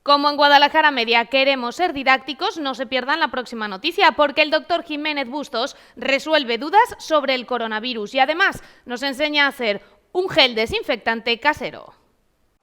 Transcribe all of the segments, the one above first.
Como en Guadalajara Media queremos ser didácticos, no se pierdan la próxima noticia, porque el doctor Jiménez Bustos resuelve dudas sobre el coronavirus y además nos enseña a hacer un gel desinfectante casero.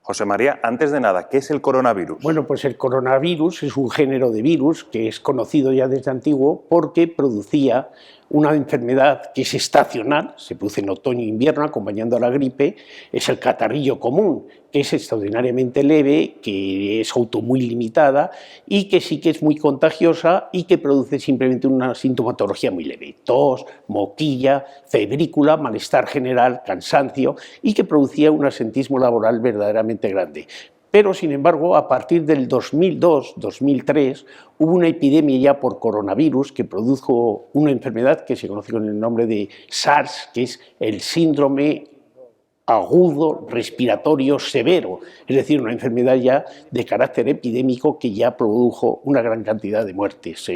José María, antes de nada, ¿qué es el coronavirus? Bueno, pues el coronavirus es un género de virus que es conocido ya desde antiguo porque producía una enfermedad que es estacional, se produce en otoño e invierno acompañando a la gripe, es el catarrillo común, que es extraordinariamente leve, que es muy limitada y que sí que es muy contagiosa y que produce simplemente una sintomatología muy leve, tos, moquilla, febrícula, malestar general, cansancio y que producía un absentismo laboral verdaderamente grande. Pero, sin embargo, a partir del 2002-2003 hubo una epidemia ya por coronavirus que produjo una enfermedad que se conoce con el nombre de SARS, que es el síndrome agudo respiratorio severo, es decir, una enfermedad ya de carácter epidémico que ya produjo una gran cantidad de muertes,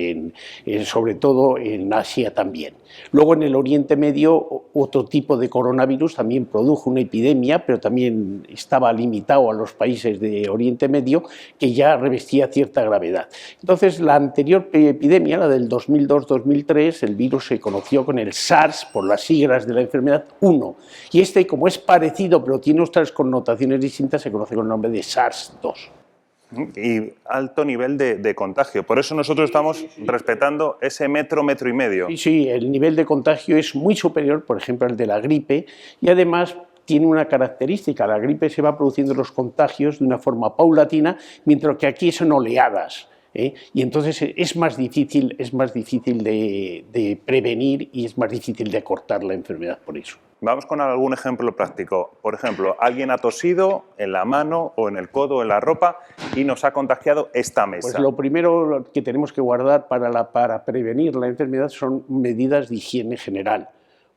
sobre todo en Asia también. Luego en el Oriente Medio otro tipo de coronavirus también produjo una epidemia, pero también estaba limitado a los países de Oriente Medio, que ya revestía cierta gravedad. Entonces la anterior epidemia, la del 2002-2003, el virus se conoció con el SARS, por las siglas de la enfermedad 1, y este, como es parecido pero tiene otras connotaciones distintas, se conoce con el nombre de SARS-2. Y alto nivel de contagio. Por eso nosotros estamos respetando ese metro y medio. Sí, el nivel de contagio es muy superior, por ejemplo, al de la gripe, y además tiene una característica: la gripe se va produciendo los contagios de una forma paulatina, mientras que aquí son oleadas. Y entonces es más difícil de prevenir y es más difícil de cortar la enfermedad por eso. Vamos con algún ejemplo práctico. Por ejemplo, alguien ha tosido en la mano o en el codo o en la ropa y nos ha contagiado esta mesa. Pues lo primero que tenemos que guardar para prevenir la enfermedad son medidas de higiene general.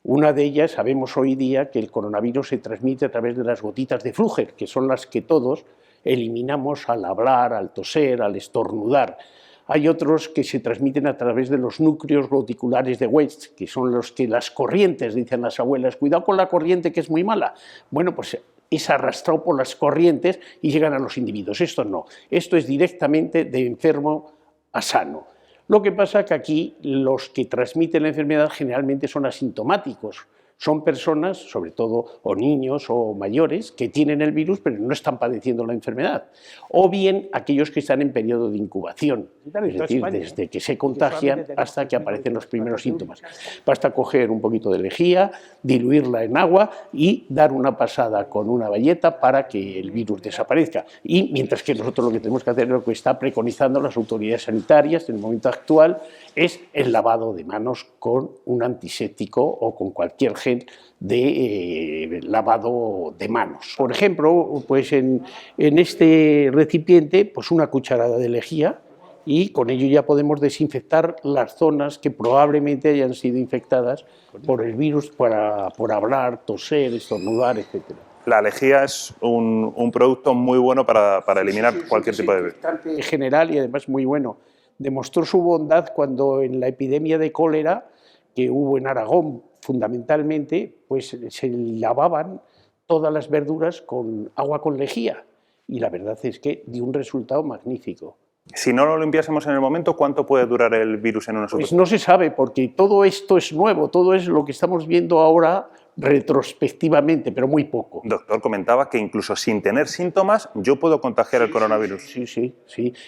Una de ellas, sabemos hoy día que el coronavirus se transmite a través de las gotitas de Flúgel, que son las que todos eliminamos al hablar, al toser, al estornudar. Hay otros que se transmiten a través de los núcleos reticulares de Weitz, que son los que las corrientes, dicen las abuelas, cuidado con la corriente que es muy mala. Bueno, pues es arrastrado por las corrientes y llegan a los individuos. Esto no, esto es directamente de enfermo a sano. Lo que pasa es que aquí los que transmiten la enfermedad generalmente son asintomáticos. Son personas, sobre todo, o niños o mayores, que tienen el virus pero no están padeciendo la enfermedad. O bien aquellos que están en periodo de incubación, es decir, desde que se contagian hasta que aparecen los primeros síntomas. Basta coger un poquito de lejía, diluirla en agua y dar una pasada con una bayeta para que el virus desaparezca. Y mientras que nosotros lo que tenemos que hacer, lo que está preconizando las autoridades sanitarias en el momento actual, es el lavado de manos con un antiséptico o con cualquier gel de lavado de manos. Por ejemplo, pues en este recipiente, pues una cucharada de lejía, y con ello ya podemos desinfectar las zonas que probablemente hayan sido infectadas por el virus por hablar, toser, estornudar, etc. La lejía es un producto muy bueno para eliminar cualquier tipo de virus. En general, y además muy bueno. Demostró su bondad cuando en la epidemia de cólera que hubo en Aragón, fundamentalmente, pues se lavaban todas las verduras con agua con lejía, y la verdad es que dio un resultado magnífico. Si no lo limpiásemos en el momento, ¿cuánto puede durar el virus en una superficie? Pues no se sabe, porque todo esto es nuevo, todo es lo que estamos viendo ahora retrospectivamente, pero muy poco. Doctor, comentaba que incluso sin tener síntomas yo puedo contagiar el coronavirus. Sí.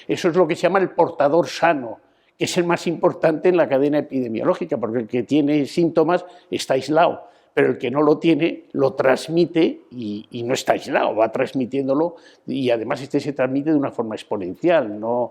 Eso es lo que se llama el portador sano, que es el más importante en la cadena epidemiológica, porque el que tiene síntomas está aislado, pero el que no lo tiene lo transmite y no está aislado, va transmitiéndolo, y además se transmite de una forma exponencial. ¿No?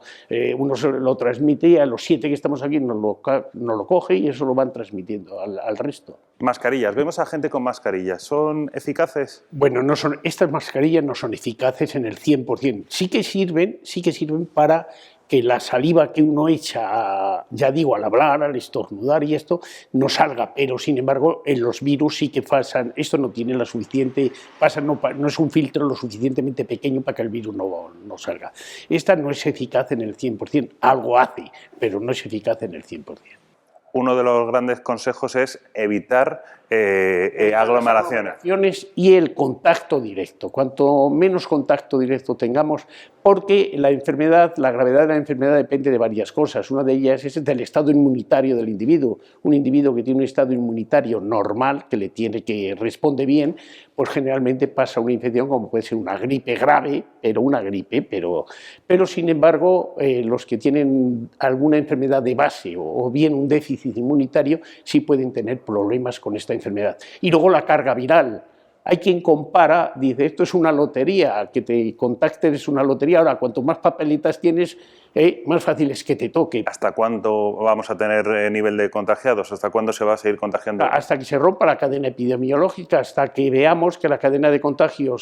Uno lo transmite y a los 7 que estamos aquí no lo coge y eso lo van transmitiendo al resto. Mascarillas, vemos a gente con mascarillas, ¿son eficaces? Bueno, estas mascarillas no son eficaces en el 100%, sí que sirven para que la saliva que uno echa, ya digo, al hablar, al estornudar y esto, no salga, pero sin embargo en los virus sí que pasan, esto no tiene la suficiente, no es un filtro lo suficientemente pequeño para que el virus no salga. Esta no es eficaz en el 100%, algo hace, pero no es eficaz en el 100%. Uno de los grandes consejos es evitar aglomeraciones. Y el contacto directo. Cuanto menos contacto directo tengamos, porque la enfermedad, la gravedad de la enfermedad depende de varias cosas. Una de ellas es del estado inmunitario del individuo. Un individuo que tiene un estado inmunitario normal, que responde bien, pues generalmente pasa una infección como puede ser una gripe grave, pero sin embargo los que tienen alguna enfermedad de base o bien un déficit inmunitario sí pueden tener problemas con esta enfermedad. Y luego la carga viral. Hay quien compara, dice, esto es una lotería, que te contacten es una lotería, ahora cuanto más papeletas tienes, más fácil es que te toque. ¿Hasta cuándo vamos a tener nivel de contagiados? ¿Hasta cuándo se va a seguir contagiando? Hasta que se rompa la cadena epidemiológica, hasta que veamos que la cadena de contagio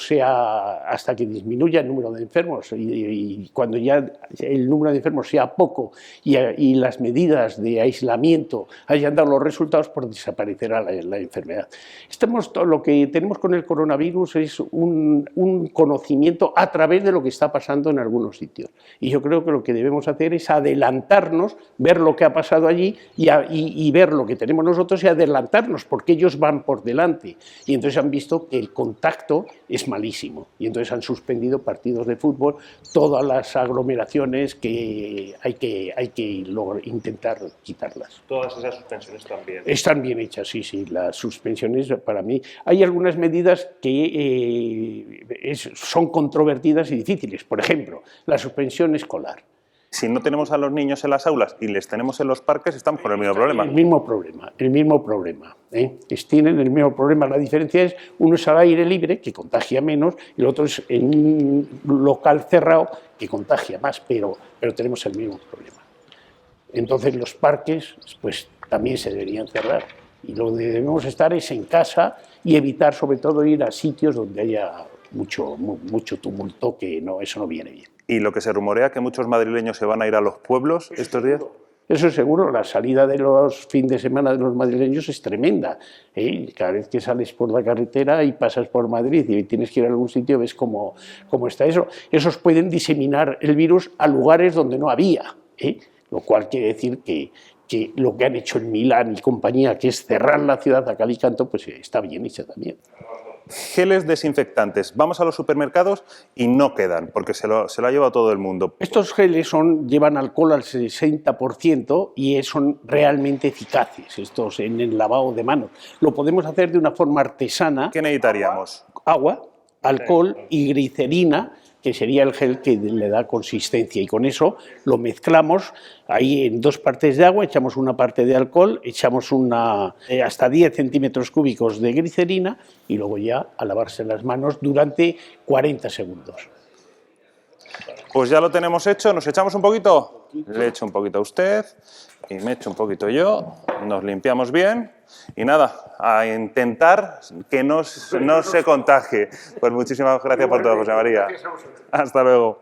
hasta que disminuya el número de enfermos y cuando ya el número de enfermos sea poco y las medidas de aislamiento hayan dado los resultados, pues desaparecerá la enfermedad. Lo que tenemos con el coronavirus es un conocimiento a través de lo que está pasando en algunos sitios. Y yo creo que lo que debemos hacer es adelantarnos, ver lo que ha pasado allí y ver lo que tenemos nosotros y adelantarnos, porque ellos van por delante. Y entonces han visto que el contacto es malísimo. Y entonces han suspendido partidos de fútbol, todas las aglomeraciones que hay que intentar quitarlas. Todas esas suspensiones también. Están bien hechas, sí. Las suspensiones, para mí, hay algunas medidas que son controvertidas y difíciles. Por ejemplo, la suspensión escolar. Si no tenemos a los niños en las aulas y les tenemos en los parques, estamos con el mismo problema. El mismo problema. Tienen el mismo problema. La diferencia es, uno es al aire libre, que contagia menos, y el otro es en un local cerrado, que contagia más, pero tenemos el mismo problema. Entonces los parques pues también se deberían cerrar. Y lo que debemos estar es en casa y evitar sobre todo ir a sitios donde haya mucho tumulto, que eso no viene bien. ¿Y lo que se rumorea, que muchos madrileños se van a ir a los pueblos estos días? Eso es seguro. La salida de los fines de semana de los madrileños es tremenda. Cada vez que sales por la carretera y pasas por Madrid y tienes que ir a algún sitio, ves cómo está eso. Esos pueden diseminar el virus a lugares donde no había, lo cual quiere decir que lo que han hecho en Milán y compañía, que es cerrar la ciudad a cal y canto, pues está bien hecho también. Geles desinfectantes. Vamos a los supermercados y no quedan, porque se lo ha llevado todo el mundo. Estos geles llevan alcohol al 60% y son realmente eficaces, estos en el lavado de manos. Lo podemos hacer de una forma artesana. ¿Qué necesitaríamos? Agua, alcohol y glicerina, que sería el gel que le da consistencia, y con eso lo mezclamos ahí en 2 partes de agua, echamos una parte de alcohol, echamos hasta 10 centímetros cúbicos de glicerina y luego ya a lavarse las manos durante 40 segundos. Pues ya lo tenemos hecho, ¿nos echamos un poquito? Le echo un poquito a usted y me echo un poquito yo, nos limpiamos bien y nada, a intentar que no se contagie. Pues muchísimas gracias por todo, José María. Hasta luego.